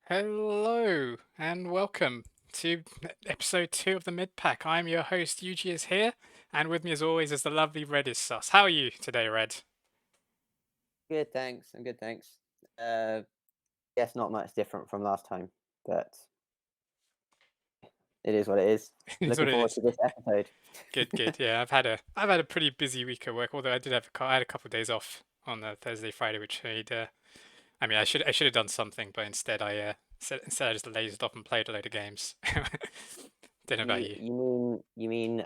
Hello and welcome to episode 2 of the Mid Pack. I'm your host, Yuji is here, and with me as always is the lovely Red is Sus. How are you today, Red? Good, thanks. I'm good, thanks. Uh, Guess not much different from last time, but it is what it is. It's what Looking it forward is. to this episode. Good, good. Yeah, I've had a pretty busy week at work. Although I had a couple of days off on Thursday, Friday, which made I mean I should have done something, but instead I just lazed off and played a load of games. Don't know about You you. you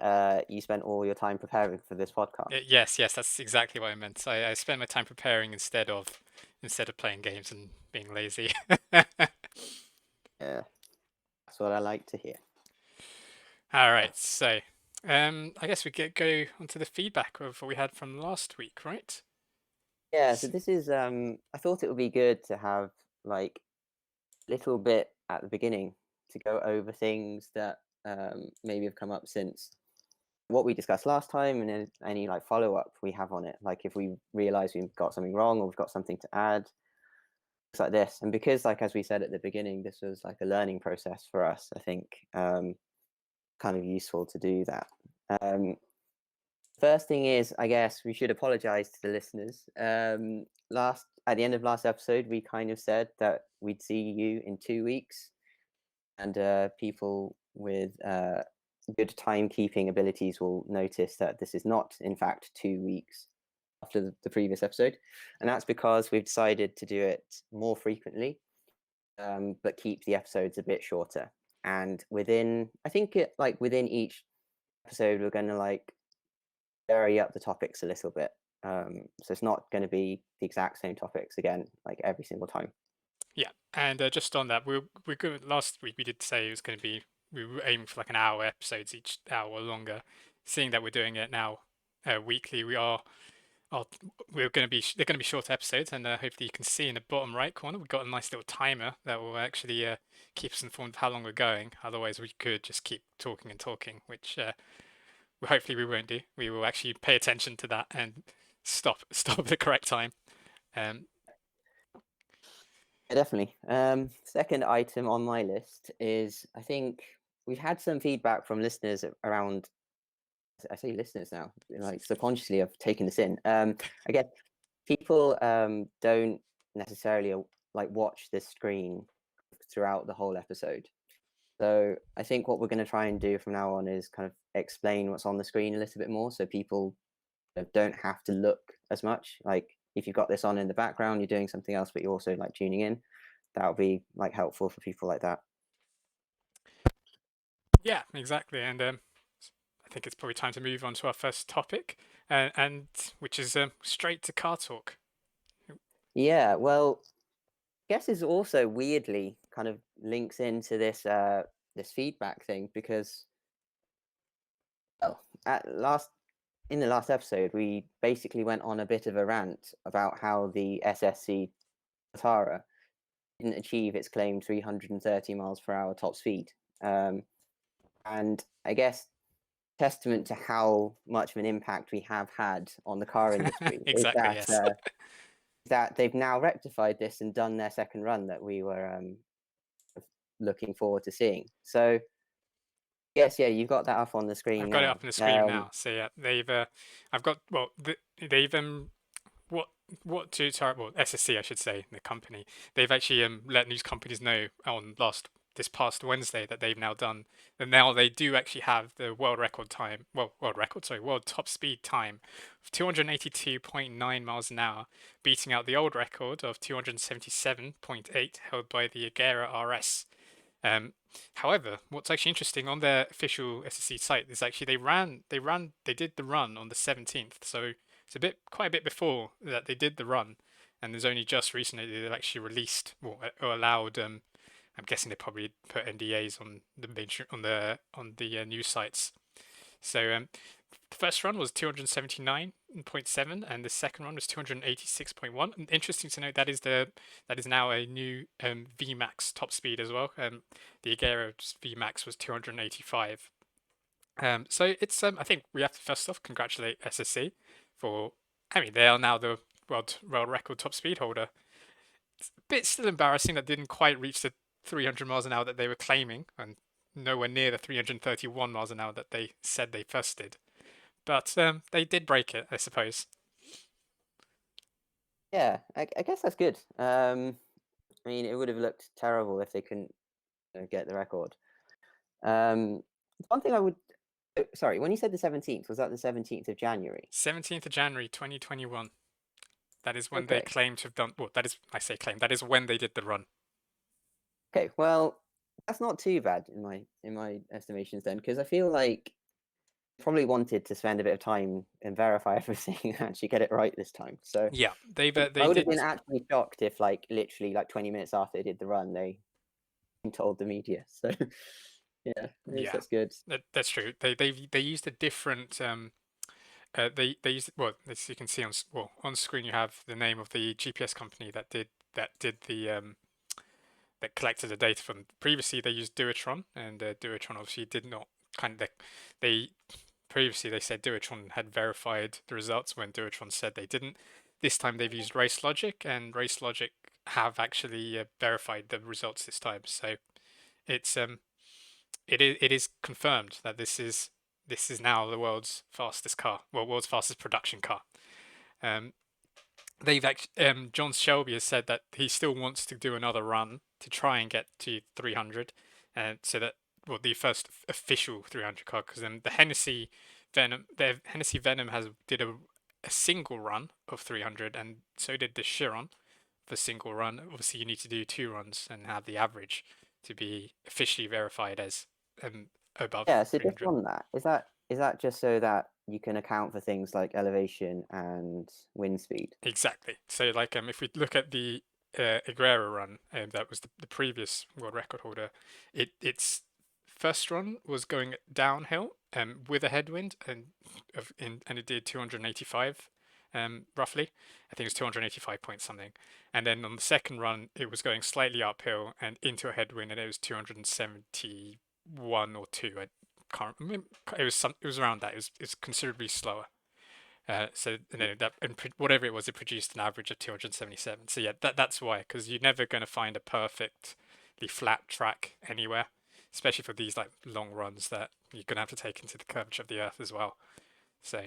you spent all your time preparing for this podcast? Yes, yes, that's exactly what I meant. I spent my time preparing instead of playing games and being lazy. Yeah, that's what I like to hear. All right, so I guess we get go onto the feedback of what we had from last week, right? Yeah, so S- this is I thought it would be good to have like little bit at the beginning to go over things that maybe have come up since what we discussed last time and then any like follow up we have on it. Like if we realize we've got something wrong or we've got something to add, like this. And because like as we said at the beginning, this was like a learning process for us, I think kind of useful to do that. um First thing is, I guess we should apologize to the listeners. Last At the end of last episode we kind of said that we'd see you in 2 weeks, and people with good timekeeping abilities will notice that this is not in fact 2 weeks after the previous episode, and that's because we've decided to do it more frequently, but keep the episodes a bit shorter. And I think within each episode, we're going to like vary up the topics a little bit. So it's not going to be the exact same topics again, like every single time. Yeah, and just on that, we're good. Last week we did say it was going to be we were aiming for like an hour episodes each hour or longer. Seeing that we're doing it now weekly, are we're going to be they're going to be short episodes, and hopefully you can see in the bottom right corner we've got a nice little timer that will actually keep us informed of how long we're going. Otherwise, we could just keep talking and talking, which hopefully we won't do. We will actually pay attention to that and stop at the correct time. Um, Yeah, definitely. Second item on my list is I think we've had some feedback from listeners around. I say listeners now, like subconsciously I've taken this in. I guess people don't necessarily like watch this screen throughout the whole episode. So I think what we're going to try and do from now on is kind of explain what's on the screen a little bit more, so people don't have to look as much. Like if you've got this on in the background, you're doing something else, but you're also like tuning in. That'll be like helpful for people like that. yeah, exactly, and I think it's probably time to move on to our first topic, and which is straight to car talk. Yeah, well, I guess is also weirdly kind of links into this feedback thing because well, at last in the last episode we basically went on a bit of a rant about how the SSC Tara didn't achieve its claimed 330 miles per hour top speed. Um, and I guess testament to how much of an impact we have had on the car industry is Exactly, yes. that they've now rectified this and done their second run that we were looking forward to seeing. So yes, yeah, you've got that up on the screen I've got it now. up on the screen now. So yeah, I've got well, they've what sorry, well, SSC I should say, the company, they've actually let news companies know on this past Wednesday that they've now done, and now they do actually have the world record time, well, world top speed time of 282.9 miles an hour, beating out the old record of 277.8 held by the Agera RS. Um, However, what's actually interesting on their official SSC site is actually they did the run on the 17th, so it's quite a bit before that they did the run, and there's only just recently they've actually released or allowed. I'm guessing they probably put NDAs on the news sites. So the first run was 279.7, and the second run was 286.1. And interesting to note that is now a new VMAX top speed as well. The Agera VMAX was 285. So it's I think we have to first off congratulate SSC for. I mean, they are now the world record top speed holder. It's a bit still embarrassing that didn't quite reach 300 miles an hour that they were claiming, and nowhere near the 331 miles an hour that they said they first did. But they did break it, I suppose. Yeah, I guess that's good. I mean, it would have looked terrible if they couldn't get the record. Um, one thing I would, sorry, when you said the 17th, was that the 17th of January? 17th of January 2021. That is when they Okay. claim to have done. Well, that is, I say claim. That is when they did the run. Okay, well, that's not too bad in my estimations then, because I feel like probably wanted to spend a bit of time and verify everything and actually get it right this time. So Yeah, I they would have did. been actually shocked if, like, literally like 20 minutes after they did the run, they told the media. So yeah, I guess Yeah, that's good. that's true. They used a different. They used, well, as you can see well, on screen you have the name of the GPS company that did the that collected the data from. Previously they used Duotron, and Duotron obviously did not kind of they previously they said Duotron had verified the results when Duotron said they didn't. This time they've used RaceLogic, and RaceLogic have actually verified the results this time. So it's it is confirmed that this is now the world's fastest car, well, world's fastest production car. Um, they've actually John Shelby has said that he still wants to do another run to try and get to 300, and so that, well, the first official 300 car, because the Hennessy Venom has did a single run of 300, and so did the Chiron for single run. Obviously, you need to do two runs and have the average to be officially verified as um, above Yeah, so just 300. on that, is that just so that you can account for things like elevation and wind speed? Exactly. So, like, if we look at the Aguera run, that was the previous world record holder, its first run was going downhill with a headwind, and it did 285 roughly. I think it was 285 point something. And then on the second run, it was going slightly uphill and into a headwind, and it was 271 or two. I can't remember. It was around that. It's considerably slower. So you know that, and whatever it was, it produced an average of 277. So yeah, that's why, because you're never going to find a perfectly flat track anywhere, especially for these like long runs that you're going to have to take into the curvature of the Earth as well. So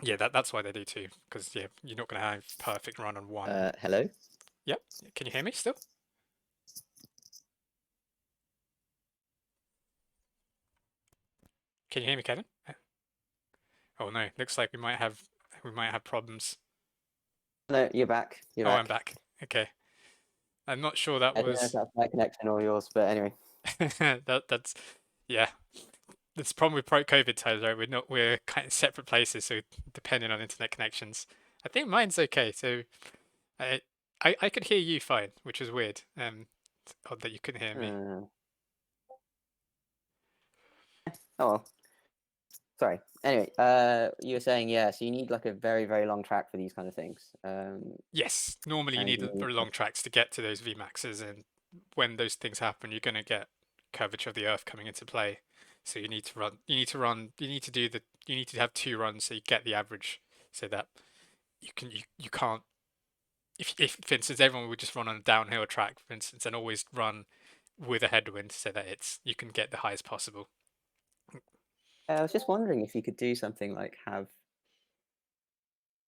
yeah, that's why they do too, because yeah, you're not going to have perfect run on one. Hello? Yep. Can you hear me still? Can you hear me, Kevin? Oh no, looks like we might have problems. No, you're back. You're Oh, I'm back. back. Okay. I'm not sure that I don't know if was that's my connection or yours, but anyway. that's yeah. That's the problem with COVID times, right? We're kind of separate places, so depending on internet connections. I think mine's okay, so I I could hear you fine, which is weird. It's odd that you couldn't hear me. Uh, oh well. Sorry. Anyway, you were saying, yeah, so you need like a very, very long track for these kind of things. Yes, normally you And need you need very long tracks to get to those Vmaxes, and when those things happen, you're going to get curvature of the Earth coming into play. So you need to run. You need to run. You need to do the. You need to have two runs so you get the average, so that you can't. If for instance everyone would just run on a downhill track, for instance, and always run with a headwind so that you can get the highest possible. I was just wondering if you could do something like have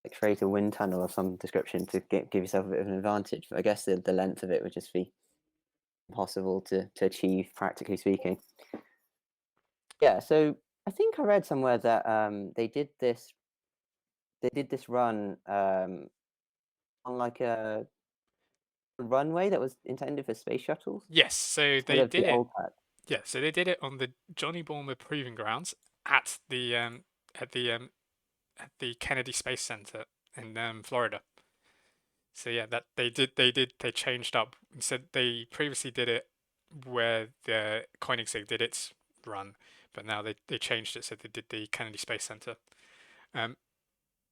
like create a wind tunnel of some description to give yourself a bit of an advantage. But I guess the length of it would just be impossible to achieve, practically speaking. Yeah, so I think I read somewhere that they did this run on like a runway that was intended for space shuttles Yes, so instead they of the did it. old track. Yeah, so they did it on the Johnny Balmer Proving Grounds at the at the at the Kennedy Space Center in Florida. So yeah, that they changed up. Instead, they previously did it where the Koenigsegg did its run, but now they changed it so they did the Kennedy Space Center. Um,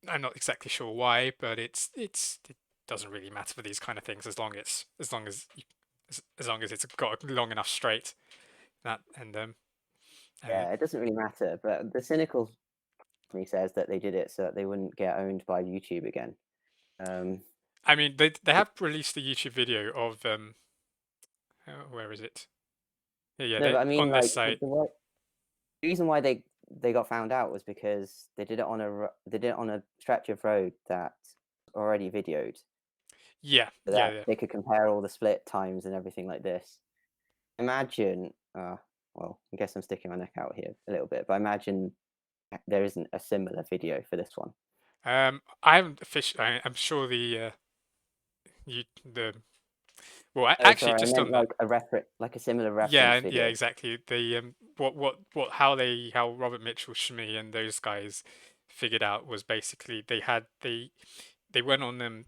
I'm not exactly sure why, but it doesn't really matter for these kind of things as long as it's got a long enough straight. That uh, Yeah, it doesn't really matter. But the cynical me says that they did it so that they wouldn't get owned by YouTube again. Um, I mean they have released a YouTube video of Where is it? Yeah, No, but I mean, on this like site. the reason why they got found out was because they did it on they did it on a stretch of road that already videoed, Yeah, so yeah, that yeah. they could compare all the split times and everything like this. Imagine, well, I guess I'm sticking my neck out here a little bit, but imagine there isn't a similar video for this one. I haven't officially. I'm sure the well, Oh, actually, sorry, I just meant on that. like a like a similar Yeah, reference yeah, video. exactly. The how Robert Mitchell, Shmi, and those guys figured out was basically they went on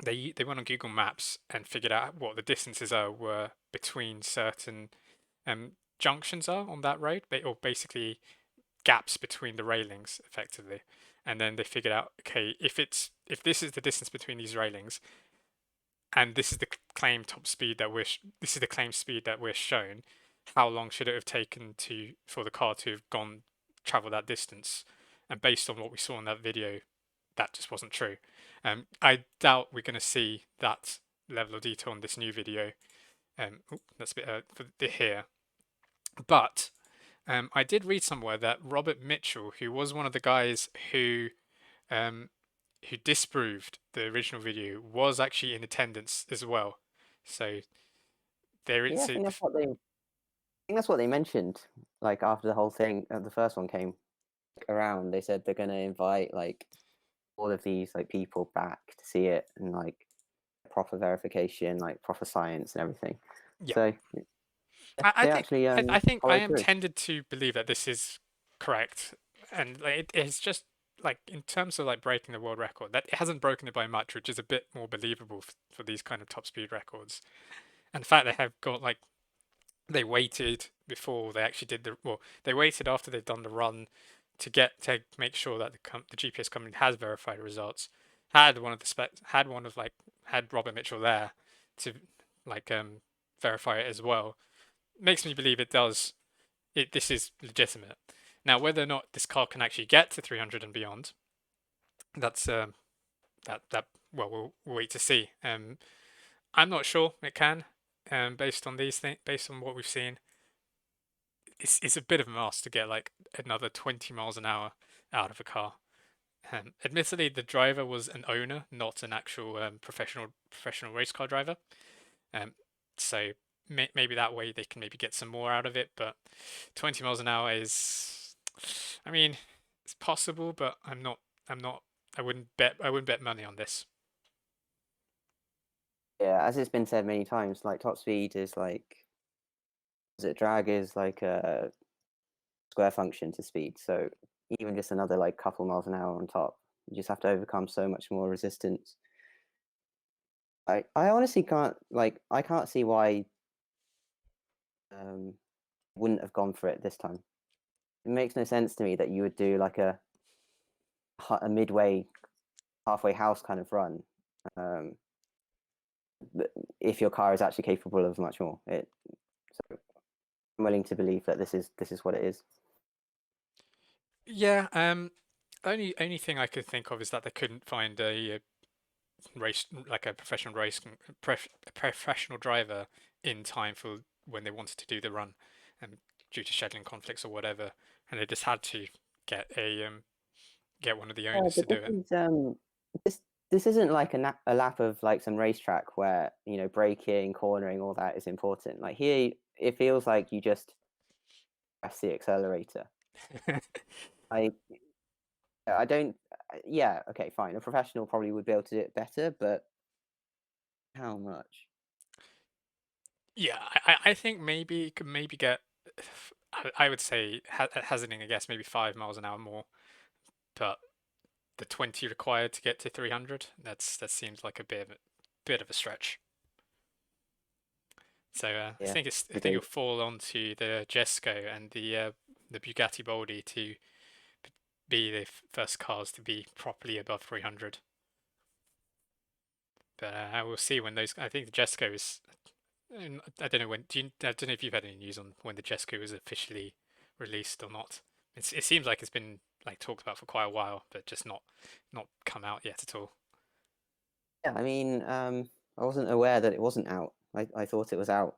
they went on Google Maps and figured out what the distances were between certain junctions are on that road, or basically gaps between the railings, effectively. And then they figured out, okay, if this is the distance between these railings, and this is the claim top speed that this is the claim speed that we're shown, how long should it have taken for the car to have gone travel that distance? And based on what we saw in that video, that just wasn't true. I doubt we're going to see that level of detail in this new video. That's a bit for the here, but I did read somewhere that Robert Mitchell, who was one of the guys um, who disproved the original video, was actually in attendance as well. So there Yeah, I it's think that's what they mentioned. Like after the whole thing, the first one came around, they said they're going to invite like all of these like people back to see it and like proper verification, like proper science and everything. yeah. So I they think actually I followed am through. tended to believe that this is correct, and like, it's just like in terms of like breaking the world record, that it hasn't broken it by much, which is a bit more believable for these kind of top speed records. And the fact they have got like they waited before they actually did they waited after they've done the run to make sure that the GPS company has verified the results. Had one of the had Robert Mitchell there to like verify it as well. Makes me believe it does. This is legitimate. Now, whether or not this car can actually get to 300 and beyond, that's that well, we'll wait to see. I'm not sure it can, based on based on what we've seen. It's a bit of a mess to get like another 20 miles an hour out of a car. Admittedly, the driver was an owner, not an actual professional race car driver. Um, so maybe that way they can maybe get some more out of it. But 20 miles an hour is, I mean, it's possible, but I'm not. I'm not. I wouldn't bet. I wouldn't bet money on this. Yeah, as it's been said many times, like top speed is like, drag is like a square function to speed. So even just another like couple miles an hour on top, you just have to overcome so much more resistance. I honestly can't I can't see why um wouldn't have gone for it this time. It makes no sense to me that you would do like a midway, halfway house kind of run, um, if your car is actually capable of much more. So I'm willing to believe that this is what it is. Yeah. Only thing I could think of is that they couldn't find a race like a professional a professional driver in time for when they wanted to do the run, due to scheduling conflicts or whatever, and they just had to get get one of the Yeah, owners to but do it. this this isn't like a lap of like some racetrack where braking, cornering, all that is important. Like here, it feels like you just press the accelerator. I I don't. Yeah, okay, fine. A professional probably would be able to do it better, but how much? Yeah, I think maybe you could maybe get. I would say hazarding a guess maybe 5 miles an hour more, but the 20 required to get to 300, that seems like a bit of a stretch. So Yeah, I think it'll agreed. fall onto the Jesco and the Bugatti Bolide to be the first cars to be properly above 300. But I will see when those. I think the Jesco is. I don't know when. I don't know if you've had any news on when the Jesco was officially released or not. It seems like it's been like talked about for quite a while, but just not come out yet at all. Yeah, I mean, I wasn't aware that it wasn't out. I thought it was out.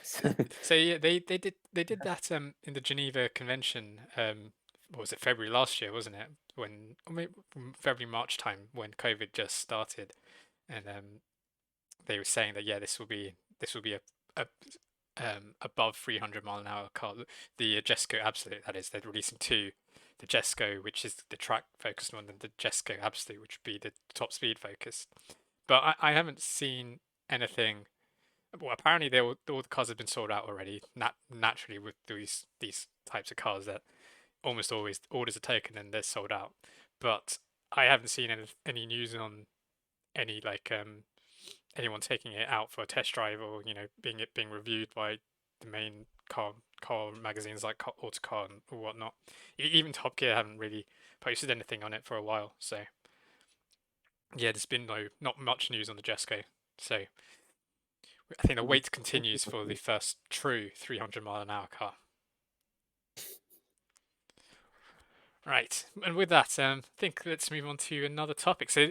So So yeah, they did that in the Geneva Convention. What was it, February last year, wasn't it? When or maybe February March time when COVID just started, and they were saying that yeah, this will be a above 300-mile-an-hour car. The Jesko Absolute, that is, they're releasing two. The Jesko, which is the track focused one, and the Jesko Absolute, which would be the top speed focused. But I haven't seen anything. Well, apparently all the cars have been sold out already. Naturally, with these types of cars, that almost always orders are taken and they're sold out. But I haven't seen any news on any like anyone taking it out for a test drive, or being reviewed by the main car magazines like Autocar and or whatnot. Even Top Gear haven't really posted anything on it for a while. So yeah, there's been not much news on the Jesko. So I think the wait continues for the first true 300-mile-an-hour car. Right, and with that, I think let's move on to another topic. So,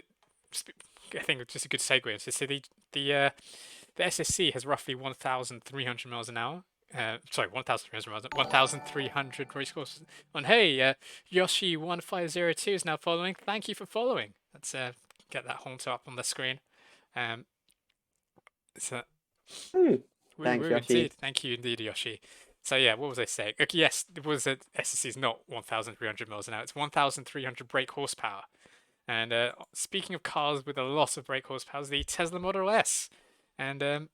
I think it's just a good segue. So the SSC has roughly 1,300 miles an hour. Sorry, 1,300 miles, 1,300 race courses. And hey, Yoshi1502 is now following. Thank you for following. Let's get that haunter up on the screen. Um, so Ooh, woo thanks, woo Yoshi. indeed. Thank you indeed, Yoshi. So yeah, what was I saying? Okay, yes, it was a SSC is not 1,300 miles an hour. It's 1,300 brake horsepower. And speaking of cars with a lot of brake horsepower, the Tesla Model S, and it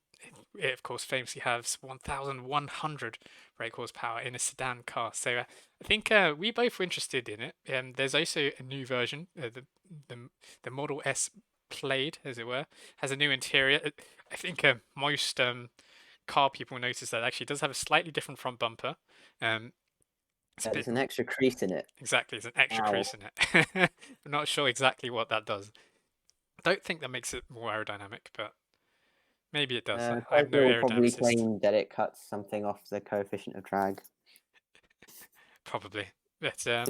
of course famously has 1,100 brake horsepower in a sedan car. So I think we both were interested in it. There's also a new version, the the Model S Plaid, as it were, has a new interior. I think most car people notice that it actually does have a slightly different front bumper. Um, it's a There's bit an extra crease in it. exactly, there's an extra Wow. crease in it. I'm not sure exactly what that does. I don't think that makes it more aerodynamic, but maybe it does. I'm no Tesla will probably aerodynamicist, claim that it cuts something off the coefficient of drag. probably. But Yeah.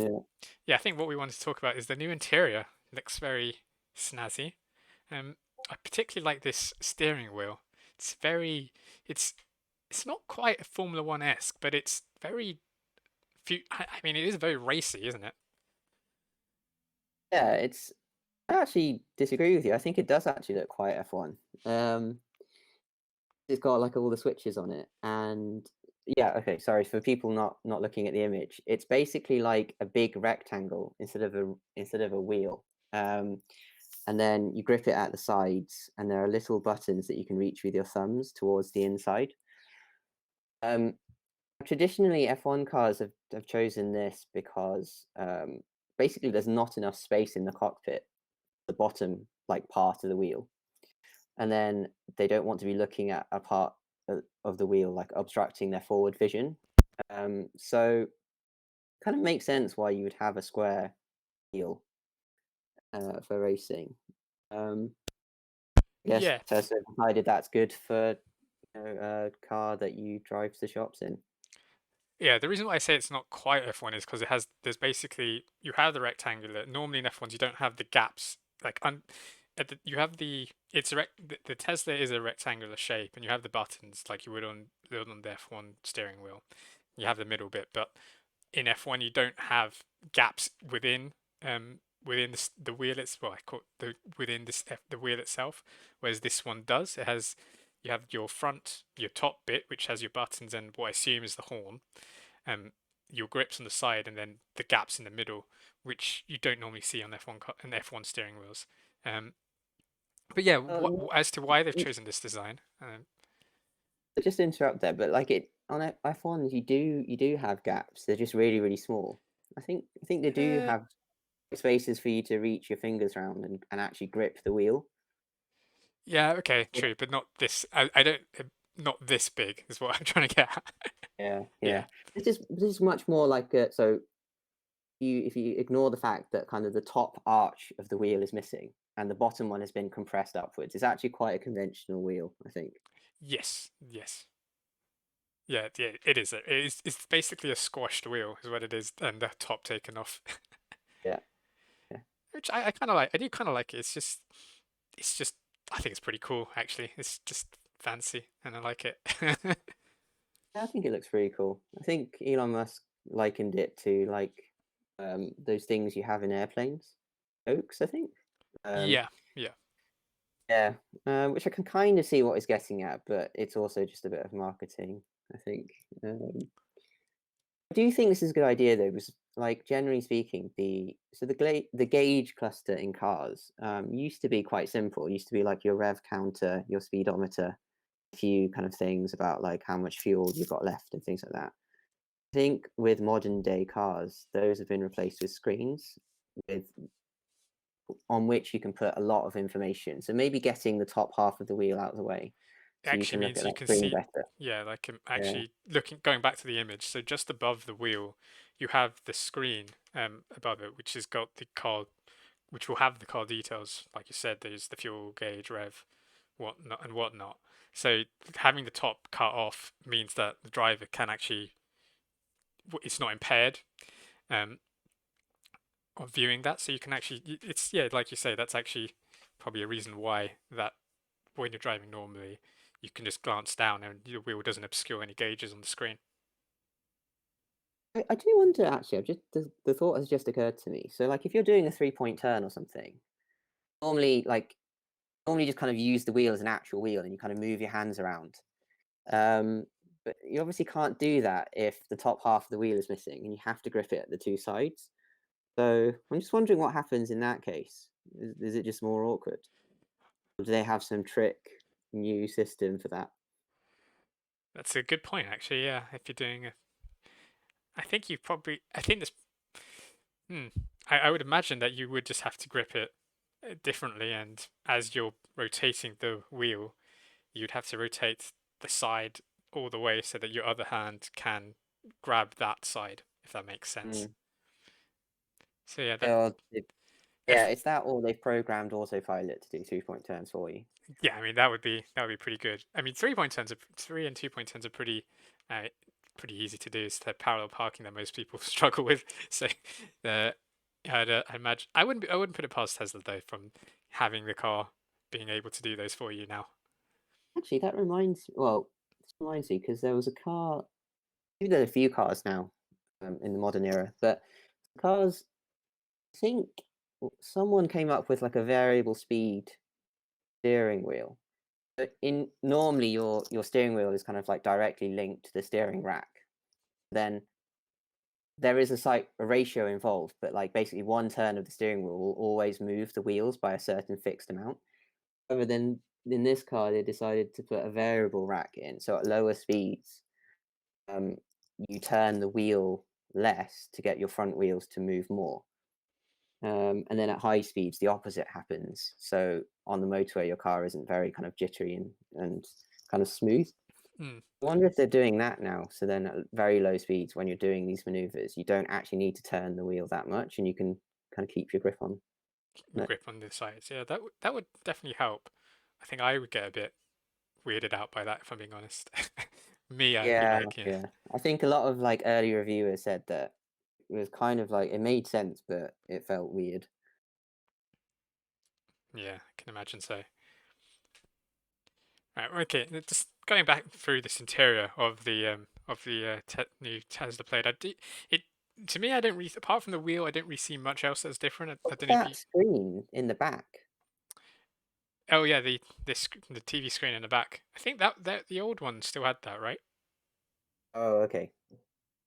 yeah, I think what we wanted to talk about is the new interior. It looks very snazzy. I particularly like this steering wheel. It's very, it's it's not quite a Formula One esque, but it's very. I mean, it is very racy, isn't it? Yeah, I actually disagree with you. I think it does actually look quite F1. It's got like all the switches on it, and yeah, okay, sorry for people not looking at the image. It's basically like a big rectangle instead of a wheel. And then you grip it at the sides, and there are little buttons that you can reach with your thumbs towards the inside. Um, Traditionally, F1 cars have chosen this because basically there's not enough space in the cockpit, the bottom like part of the wheel, and then they don't want to be looking at a part of the wheel like obstructing their forward vision. So kind of makes sense why you would have a square wheel for racing. Um, I guess Yeah, Tesla decided that's good for a car that you drive to the shops in. yeah. The reason why I say it's not quite F1 is because there's basically you have the rectangular. Normally in F1s you don't have the gaps like you have the Tesla is a rectangular shape, and you have the buttons like you would on the F1 steering wheel. You have the middle bit, but in F1 you don't have gaps within the wheel. It's well, I call it within the wheel itself, whereas this one does. You have your top bit, which has your buttons and what I assume is the horn, um, your grips on the side, and then the gaps in the middle, which you don't normally see on F1 steering wheels. Um, but yeah, Um, as to why they've chosen this design, just to interrupt there, but like it on F1s, you do have gaps. They're just really really small. I think they do uh, have spaces for you to reach your fingers around and actually grip the wheel. yeah, okay, true, but not this. I don't. Not this big is what I'm trying to get at. Yeah, Yeah. yeah. This is much more like so if you ignore the fact that kind of the top arch of the wheel is missing and the bottom one has been compressed upwards, it's actually quite a conventional wheel, I think. Yes. Yes. Yeah. Yeah. It is. It's basically a squashed wheel, is what it is, and the top taken off, Yeah, yeah. which I kind of like. I do kind of like it. It's just. I think it's pretty cool, actually. It's just fancy, and I like it. Yeah, I think it looks pretty cool. I think Elon Musk likened it to like those things you have in airplanes, spokes, I think. Um, Yeah, yeah. yeah, which I can kind of see what he's getting at, but it's also just a bit of marketing, I think. Um, I do think this is a good idea though, because like generally speaking, the gauge cluster in cars used to be quite simple. It used to be like your rev counter, your speedometer, a few kind of things about like how much fuel you've got left and things like that. I think with modern day cars, those have been replaced with screens with on which you can put a lot of information. So maybe getting the top half of the wheel out of the way, It so you actually can look means at you that can screen see, better. yeah, like Yeah. actually going back to the image. So just above the wheel, you have the screen above it, which has got the car, which will have the car details. Like you said, there's the fuel gauge, rev, whatnot, and whatnot. So having the top cut off means that the driver can actually, it's not impaired um, of viewing that. So you can actually, it's, yeah, like you say, that's actually probably a reason why that when you're driving normally, you can just glance down and your wheel doesn't obscure any gauges on the screen. I do wonder actually. I've just the thought has just occurred to me. So like if you're doing a 3 point turn or something, normally like normally just kind of use the wheel as an actual wheel and you kind of move your hands around. Um, but you obviously can't do that if the top half of the wheel is missing and you have to grip it at the two sides. So I'm just wondering what happens in that case. Is it just more awkward? Or do they have some trick new system for that? That's a good point, actually. Yeah, if you're doing a, I think you probably, I think this, hmm, I would imagine that you would just have to grip it differently, and as you're rotating the wheel, you'd have to rotate the side all the way so that your other hand can grab that side, if that makes sense. Mm. So yeah, that Or yeah, if it's that or they've programmed autopilot to do 3 point turns for you. yeah, I mean that would be pretty good. I mean 3 point turns are 3 and 2 point turns are uh, pretty easy to do. It's the parallel parking that most people struggle with. So uh, I imagine I wouldn't put it past Tesla though from having the car being able to do those for you now. Actually, that reminds well, this reminds me because there was a car. Maybe there are a few cars now in the modern era, but cars. I think someone came up with like a variable speed steering wheel. But in normally your steering wheel is kind of like directly linked to the steering rack. Then there is a ratio involved, but like basically one turn of the steering wheel will always move the wheels by a certain fixed amount. However, then in this car they decided to put a variable rack in, so at lower speeds, um, you turn the wheel less to get your front wheels to move more. And then at high speeds, the opposite happens. So on the motorway, your car isn't very kind of jittery and kind of smooth. Hmm. I wonder if they're doing that now. So then at very low speeds, when you're doing these maneuvers, you don't actually need to turn the wheel that much and you can kind of keep your grip on it. Grip on the sides. Yeah, that would definitely help. I think I would get a bit weirded out by that if I'm being honest. Me, I'd be Yeah, like, yeah, yeah. I think a lot of like early reviewers said that it was kind of like it made sense, but it felt weird. yeah, I can imagine so. Right, okay. Just going back through this interior of the new Tesla Plaid, it to me I don't really apart from the wheel I don't really see much else that's different. I What's don't know if you that screen in the back? oh yeah the TV screen in the back. I think that the old one still had that right, Oh, okay.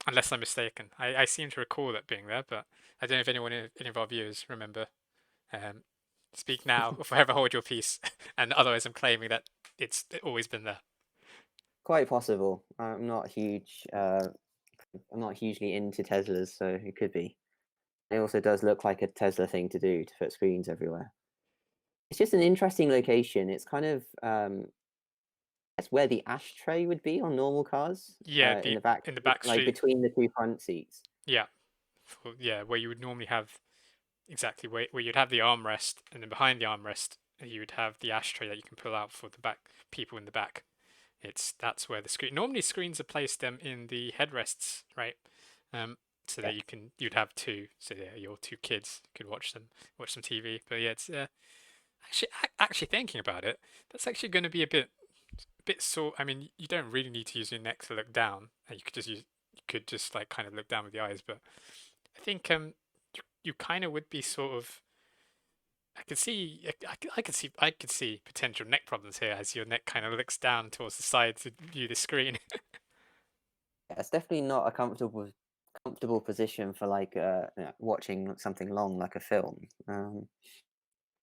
unless I'm mistaken. I seem to recall that being there, but I don't know if any of our viewers remember. Um, speak now or forever hold your peace, and otherwise I'm claiming that it's always been there. Quite possible. I'm not hugely into Teslas, so it could be. It also does look like a Tesla thing to do to put screens everywhere. It's just an interesting location. It's kind of that's where the ashtray would be on normal cars, Yeah, in the the back, in the back like street. between the two front seats. Yeah, yeah, where you would normally have exactly where you'd have the armrest, and then behind the armrest you would have the ashtray that you can pull out for the back people in the back. It's that's where the screen. Normally screens are placed in the headrests, right? Um, so that Yeah. you'd have two, so yeah, your two kids could watch some TV. But yeah, it's actually thinking about it, that's actually going to be a bit sore. I mean, you don't really need to use your neck to look down, and you could just like kind of look down with your eyes. But I think you kind of would be sort of. I could see, I could see potential neck problems here as your neck kind of looks down towards the side to view the screen. Yeah, it's definitely not a comfortable position for like watching something long like a film.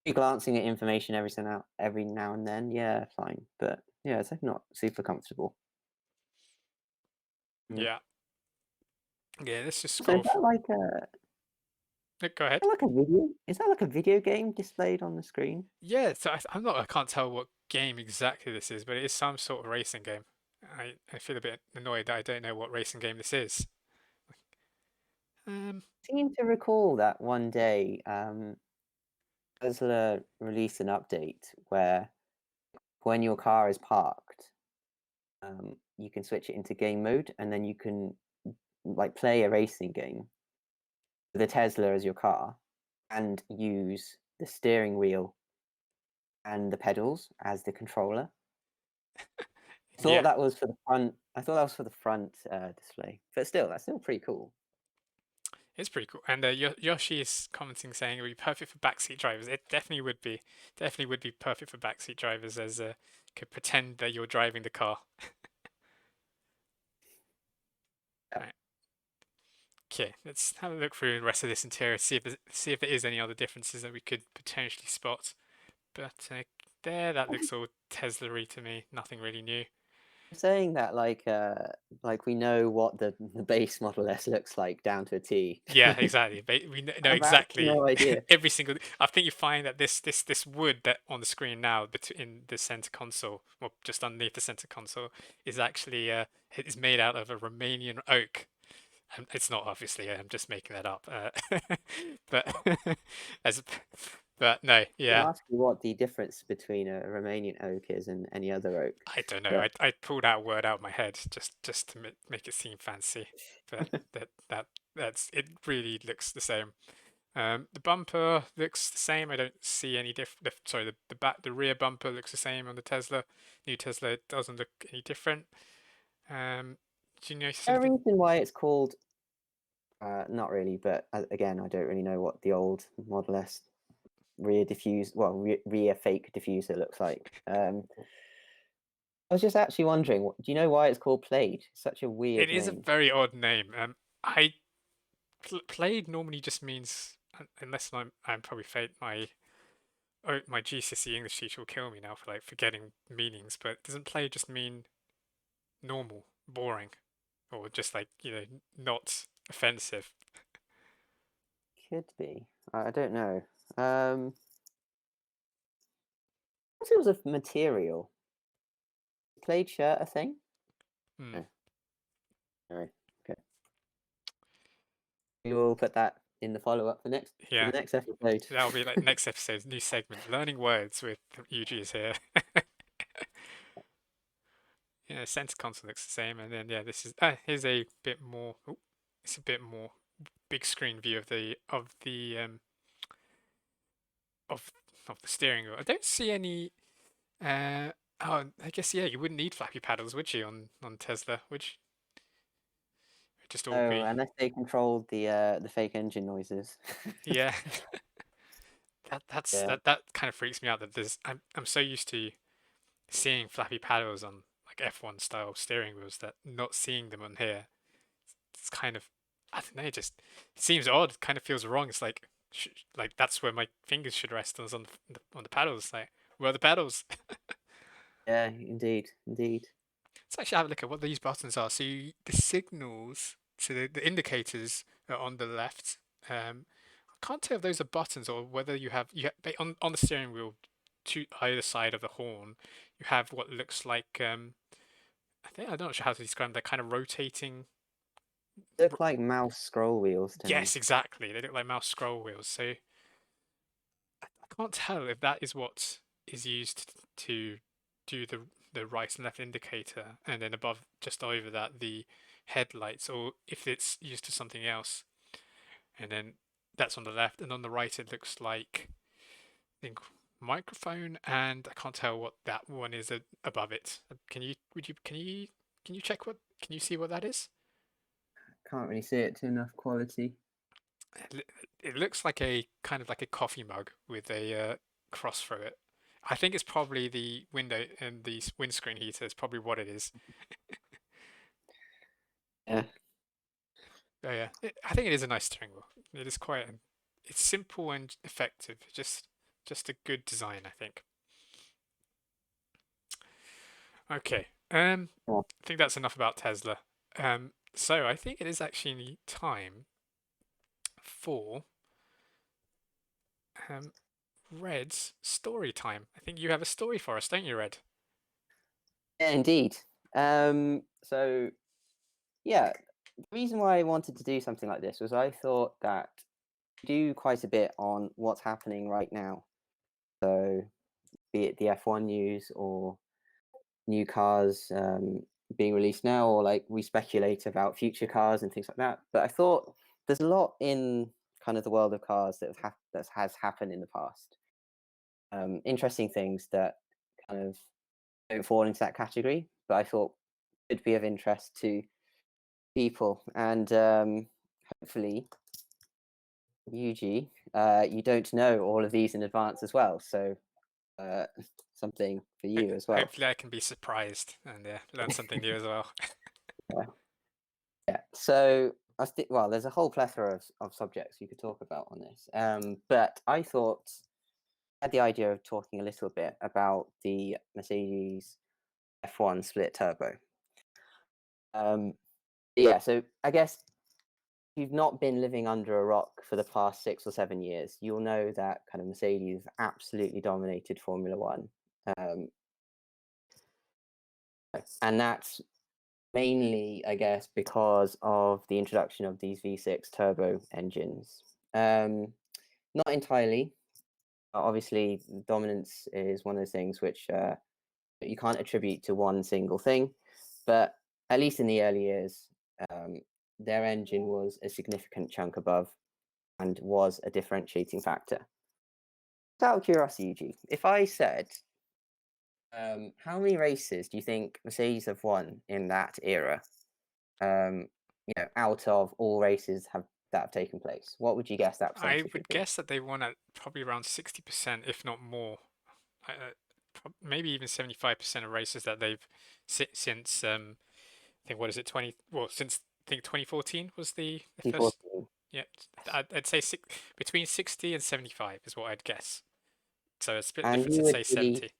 You glancing at information every now and then, yeah, fine, but yeah, it's like not super comfortable. Mm. Yeah, yeah. Let's just So is scroll. that like Go ahead. like a video? Is that like a video game displayed on the screen? Yeah, so I'm not. I can't tell what game exactly this is, but it is some sort of racing game. I feel a bit annoyed that I don't know what racing game this is. Um, Seem to recall that one day Tesla released an update where when your car is parked, you can switch it into game mode, and then you can like play a racing game with a Tesla as your car, and use the steering wheel and the pedals as the controller. yeah, I thought that was for the front display, but still, that's still pretty cool. it's pretty cool. And Yoshi is commenting saying it would be perfect for backseat drivers. It definitely would be. Definitely would be perfect for backseat drivers as could pretend that you're driving the car. Yeah. Right. Okay, let's have a look through the rest of this interior, see if there is any other differences that we could potentially spot. But there, that looks all Tesla-y to me. Nothing really new. Saying that like we know what the base Model S looks like down to a T. Yeah, exactly. We know I've actually exactly no idea. every single. I think you find that this wood that on the screen now, in the center console, or just underneath the center console, is actually is made out of a Romanian oak. It's not obviously. I'm just making that up. But as but no, Gonna yeah. ask you what the difference between a Romanian oak is and any other oak. I don't know. But I pulled that word out of my head just to make it seem fancy, but that's it. Really looks the same. The bumper looks the same. I don't see any Sorry, the rear bumper looks the same on the Tesla. New Tesla it doesn't look any different. Do you notice a anything? reason why it's called not really, but again, I don't really know what the old Model S rear fake diffuser looks like. I was just actually wondering, do you know why it's called Plaid? Such a It weird is a name. very odd name. I played normally just means unless I'm probably fate my GCSE English teacher will kill me now for like forgetting meanings, but doesn't play just mean normal, boring, or just like, not offensive? Could be. I don't know. What it was of material? Plaid shirt, a thing? Hmm. No. No. Okay. We will put that in the follow-up for Yeah, the next episode. that'll be like next episode, new segment, learning words with UG is here. Yeah, center console looks the same, and then yeah, here's a bit more. Oh, it's a bit more big screen view of of the steering wheel. I don't see any. Oh, I guess yeah, you wouldn't need flappy paddles, would you, on Tesla? Would you? It'd just all Oh, be unless they controlled the fake engine noises. yeah. Yeah. That kind of freaks me out that I'm so used to seeing flappy paddles on like F1 style steering wheels that not seeing them on here. It's kind of, I don't know, it seems odd. It kind of feels wrong. It's like like that's where my fingers should rest on on the paddles. Like, where are the paddles? Yeah, indeed, indeed. Let's actually have a look at what these buttons are. So the signals, so the indicators are on the left. I can't tell if those are buttons or whether on the steering wheel to either side of the horn, you have what looks like I'm not sure how to describe them. They're kind of rotating. Look like mouse scroll wheels to me. Yes, exactly. They look like mouse scroll wheels. So I can't tell if that is what is used to do the right and left indicator, and then above, just over that, the headlights, or if it's used to something else. And then that's on the left, and on the right, it looks like I think microphone, and I can't tell what that one is above it. Can you? Would you? Can you check what? Can you see what that is? Can't really see it to enough quality. It looks like a kind of like a coffee mug with a cross through it. I think it's probably the window and the windscreen heater is probably what it is. Yeah. Oh yeah, I think it is a nice steering wheel. It is quite. It's simple and effective. Just a good design, I think. Okay. Yeah. I think that's enough about Tesla. So I think it is actually time for um Red's story time. I think you have a story for us, don't you, Red? Yeah, indeed. So yeah, the reason why I wanted to do something like this was I thought that do quite a bit on what's happening right now. So be it the F1 news or new cars being released now, or like we speculate about future cars and things like that. But I thought there's a lot in kind of the world of cars that has happened in the past. Interesting things that kind of don't fall into that category, but I thought could be of interest to people. And hopefully, Yuji, you don't know all of these in advance as well. So uh, something for you as well. Hopefully, I can be surprised and learn something new as well. Yeah. Yeah. So I think, well, there's a whole plethora of subjects you could talk about on this. But I thought I had the idea of talking a little bit about the Mercedes F1 split turbo. Um, yeah. So I guess if you've not been living under a rock for the past 6 or 7 years, you'll know that kind of Mercedes absolutely dominated Formula One. Um, and that's mainly, I guess, because of the introduction of these V6 turbo engines. Not entirely. Obviously, dominance is one of those things which you can't attribute to one single thing, but at least in the early years, um, their engine was a significant chunk above and was a differentiating factor. Out of curiosity, Eugene, if I said, how many races do you think Mercedes have won in that era? Um, out of all races that have taken place, what would you guess that I percentage would would be? guess that they won at probably around 60%, if not more. Maybe even 75% of races that they've since I think what is it 20 well since I think 2014 was the first. 2014. Yeah, I'd say between 60 and 75 is what I'd guess. So a split And difference, you I'd would say be 70.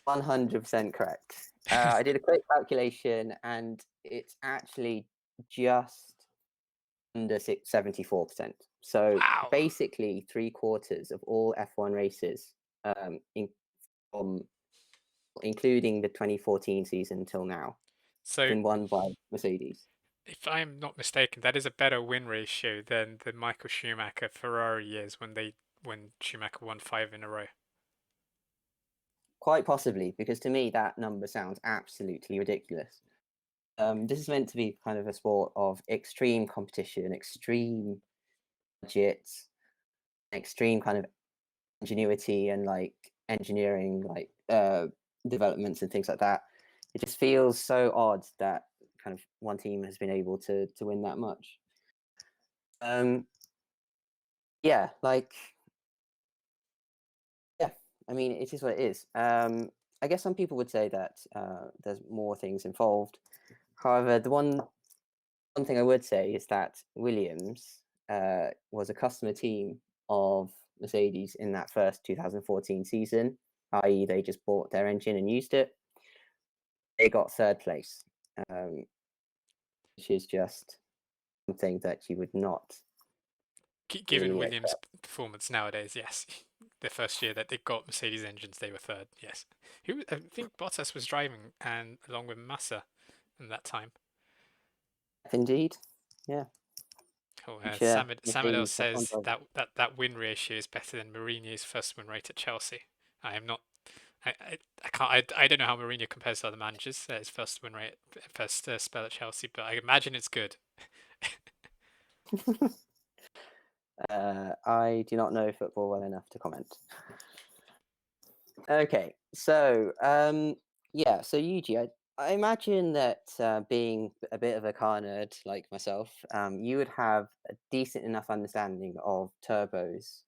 100% correct. I did a quick calculation and it's actually just under 74%. So Wow. basically, three quarters of all F1 races, from including the 2014 season until now, So been won by Mercedes. if I'm not mistaken, that is a better win ratio than the Michael Schumacher Ferrari years when Schumacher won 5 in a row. Quite possibly, because to me that number sounds absolutely ridiculous. This is meant to be kind of a sport of extreme competition, extreme budgets, extreme kind of ingenuity and like engineering, like developments and things like that. It just feels so odd that kind of one team has been able to win that much. Um, yeah, like yeah, I mean it is what it is. I guess some people would say that there's more things involved. However, the one thing I would say is that Williams was a customer team of Mercedes in that first 2014 season, i.e., they just bought their engine and used it. They got third place, um, which is just something that you would not Given really Williams' expect. performance nowadays, yes. The first year that they got Mercedes engines, they were third. Yes. Who I think Bottas was driving, and along with Massa, in that time. Indeed, yeah. Cool. Which Samadel Mercedes F1 says drivers. that win ratio is better than Mourinho's first win rate at Chelsea. I am not. I can't. I don't know how Mourinho compares to other managers. His first win rate, first spell at Chelsea, but I imagine it's good. I do not know football well enough to comment. Okay, so yeah, so Yuji, I imagine that being a bit of a car nerd like myself, you would have a decent enough understanding of turbos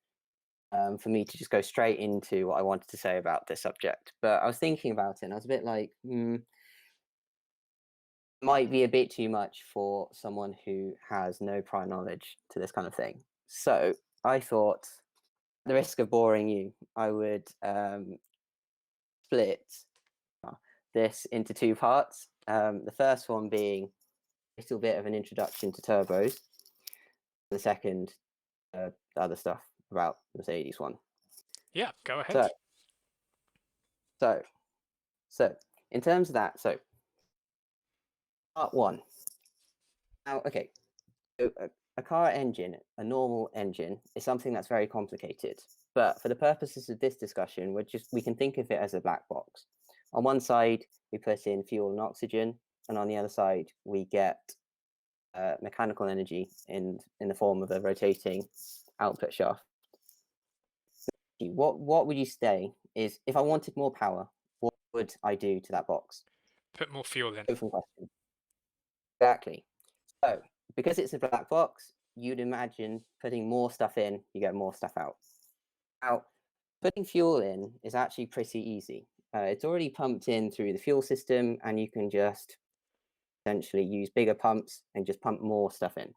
for me to just go straight into what I wanted to say about this subject. But I was thinking about it, and I was a bit like, might be a bit too much for someone who has no prior knowledge to this kind of thing. So I thought, at the risk of boring you, I would split this into two parts. The first one being a little bit of an introduction to turbos. The second, the other stuff about Mercedes one. Yeah, go ahead. So, so, so, in terms of that, so part one. Now, okay, so a car engine, a normal engine, is something that's very complicated. But for the purposes of this discussion, we can think of it as a black box. On one side, we put in fuel and oxygen, and on the other side, we get mechanical energy in the form of a rotating output shaft. What would you say is if I wanted more power, what would I do to that box? Put more fuel in. Open question. Exactly. So because it's a black box, you'd imagine putting more stuff in, you get more stuff out. Now, putting fuel in is actually pretty easy. It's already pumped in through the fuel system, and you can just essentially use bigger pumps and just pump more stuff in.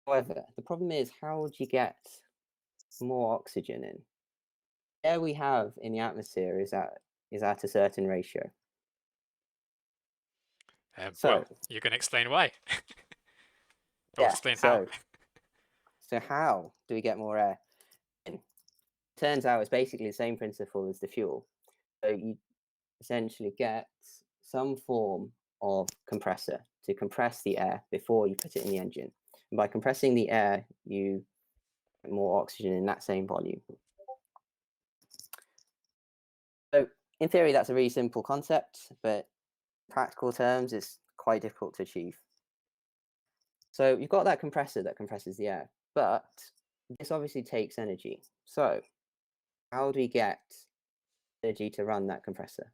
However, the problem is, how would you get more oxygen in? The air we have in the atmosphere is at a certain ratio. Well, So you can explain why, or yeah, explain how. so how do we get more air in? Turns out it's basically the same principle as the fuel. So you essentially get some form of compressor to compress the air before you put it in the engine. And by compressing the air, you get more oxygen in that same volume. So in theory, that's a really simple concept, but in practical terms, it's quite difficult to achieve. So you've got that compressor that compresses the air, but this obviously takes energy. So how do we get energy to run that compressor?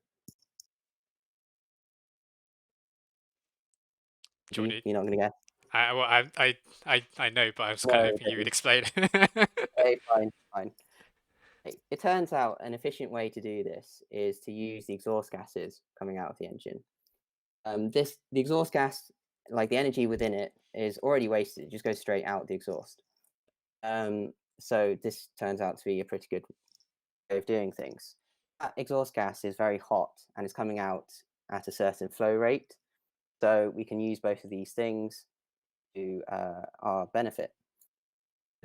Jordy, You're not going to guess? I know, but I was kind of No. hoping you would explain. Okay, fine, fine. It turns out an efficient way to do this is to use the exhaust gases coming out of the engine. The exhaust gas, like the energy within it, is already wasted. It just goes straight out the exhaust. So this turns out to be a pretty good way of doing things. That exhaust gas is very hot and is coming out at a certain flow rate. So we can use both of these things to our benefit.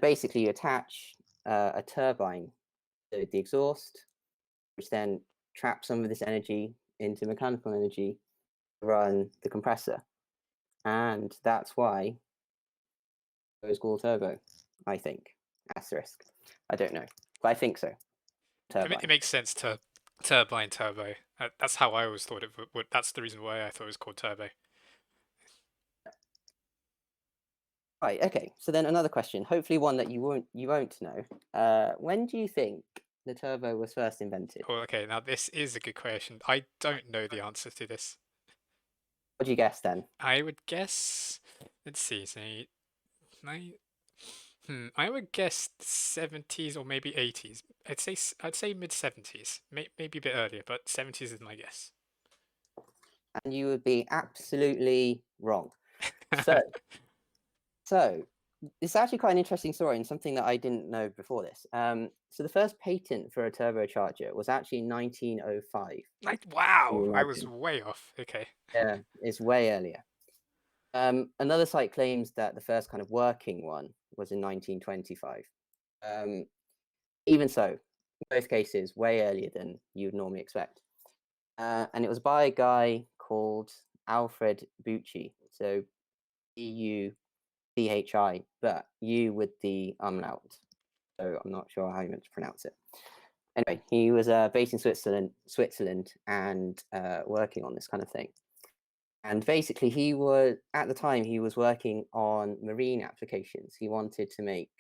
Basically, you attach a turbine to the exhaust, which then traps some of this energy into mechanical energy to run the compressor. And that's why it was called turbo, I think. Asterisk. I don't know. But I think so. It Turbine. makes sense to turbine turbo. That's how I always thought it would. That's the reason why I thought it was called turbo. Right, okay. So then another question, hopefully one that you won't know. When do you think the turbo was first invented? Oh, okay. Now this is a good question. I don't know the answer to this. What do you guess then? I would guess. Let's see. So, I would guess 70s or maybe 80s. I'd say mid 70s. Maybe a bit earlier, but 70s is my guess. And you would be absolutely wrong. So So it's actually quite an interesting story and something that I didn't know before this. So the first patent for a turbocharger was actually in 1905. Like, Can wow, you I was imagine? way off. Okay. Yeah, it's way earlier. Another site claims that the first kind of working one was in 1925. Um, even so, in both cases, way earlier than you'd normally expect. And it was by a guy called Alfred Bucci. So BUCHI, but U with the umlaut. So I'm not sure how you meant to pronounce it. Anyway, he was based in Switzerland, and working on this kind of thing. And basically, at the time he was working on marine applications. He wanted to make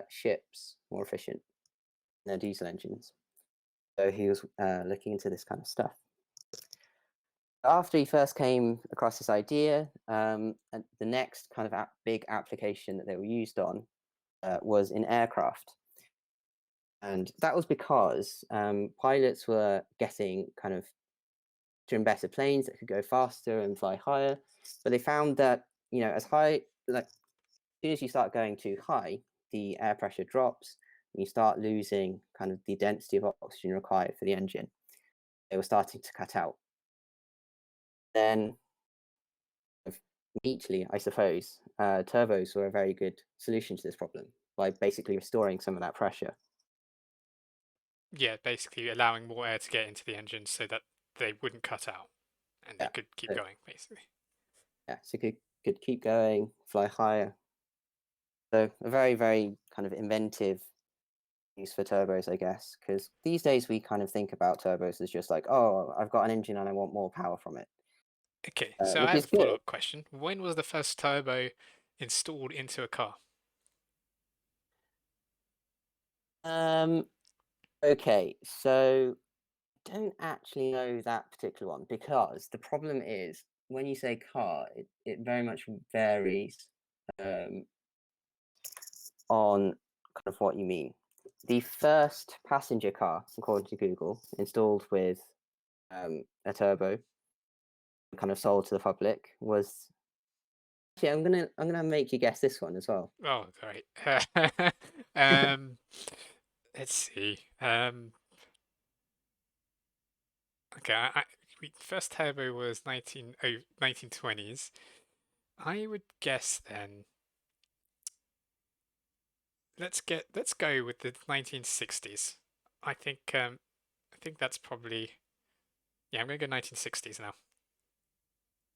ships more efficient than their diesel engines. So he was looking into this kind of stuff. After he first came across this idea, and the next kind of big application that they were used on was in aircraft. And that was because pilots were getting kind of better and better planes that could go faster and fly higher. But they found that, as high, like, as soon as you start going too high, the air pressure drops and you start losing kind of the density of oxygen required for the engine. They were starting to cut out. Then, neatly, I suppose, turbos were a very good solution to this problem by basically restoring some of that pressure. Yeah, basically allowing more air to get into the engine so that they wouldn't cut out and they Yeah. could keep So, going, basically. yeah, so could keep going, fly higher. So a very, very kind of inventive use for turbos, I guess, because these days we kind of think about turbos as just like, oh, I've got an engine and I want more power from it, Okay, so I which have is a good. follow-up question. When was the first turbo installed into a car? Um, okay, so don't actually know that particular one because the problem is when you say car, it very much varies um, on kind of what you mean. The first passenger car, according to Google, installed with a turbo, kind of sold to the public, was actually I'm gonna make you guess this one as well. Oh, great. um, let's see. Okay, first turbo was 1920s. I would guess then. Let's go with the 1960s. I think that's probably, yeah, I'm gonna go 1960s now.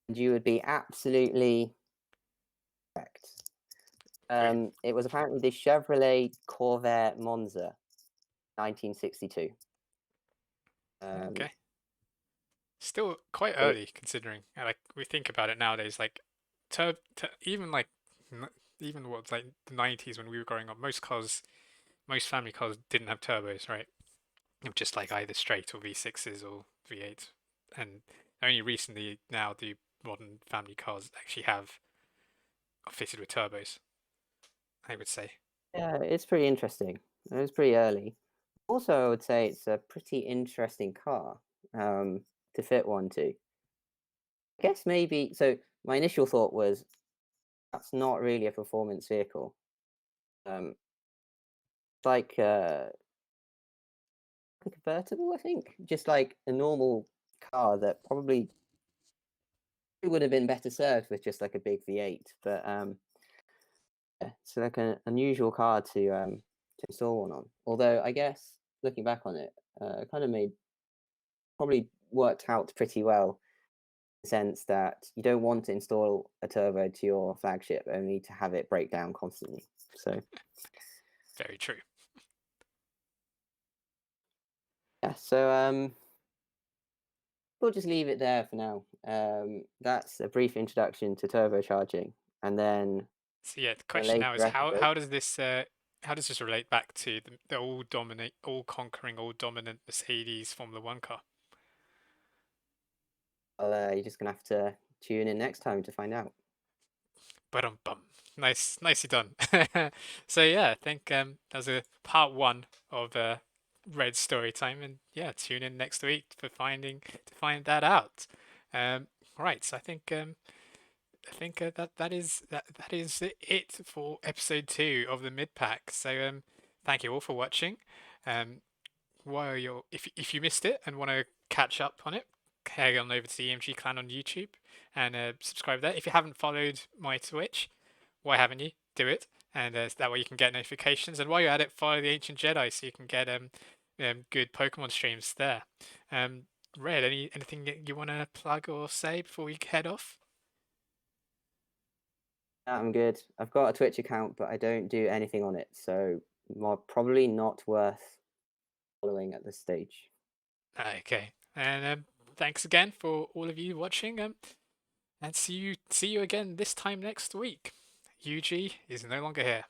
And you would be absolutely correct. Brilliant. It was apparently the Chevrolet Corvair Monza, 1962. Um, Okay. Still quite so early considering. Like we think about it nowadays, like even like even what like the 90s when we were growing up, most family cars didn't have turbos, right? They were just like either straight or V6s or V8s, and only recently now do modern family cars actually have are fitted with turbos. I would say. yeah, it's pretty interesting. It was pretty early. Also, I would say it's a pretty interesting car to fit one to. I guess maybe so. My initial thought was that's not really a performance vehicle. Um, it's like a convertible, I think, just like a normal car that probably would have been better served with just like a big V8. But yeah, it's like an unusual car to install one on. Although I guess looking back on it, kind of made probably worked out pretty well in the sense that you don't want to install a turbo to your flagship only to have it break down constantly. So Very true. yeah, so we'll just leave it there for now. That's a brief introduction to turbocharging, and then So yeah, the in a question now later is episode, how does this relate back to the all conquering, all dominant Mercedes Formula One car? you're just gonna have to tune in next time to find out. But bum. Nicely done. So yeah, I think that was a part one of Red story time, and yeah, tune in next week for to find that out. Right, so I think that is it for episode 2 of the mid pack. So thank you all for watching. Um, while you're if you missed it and want to catch up on it, head on over to the EMG Clan on YouTube and subscribe there. If you haven't followed my Twitch, why haven't you? Do it, and that way you can get notifications. And while you're at it, follow the Ancient Jedi so you can get good Pokemon streams there. Um, Red, anything that you want to plug or say before we head off? I'm good. I've got a Twitch account, but I don't do anything on it, so probably not worth following at this stage. Okay, and thanks again for all of you watching. And see you again this time next week. UG is no longer here.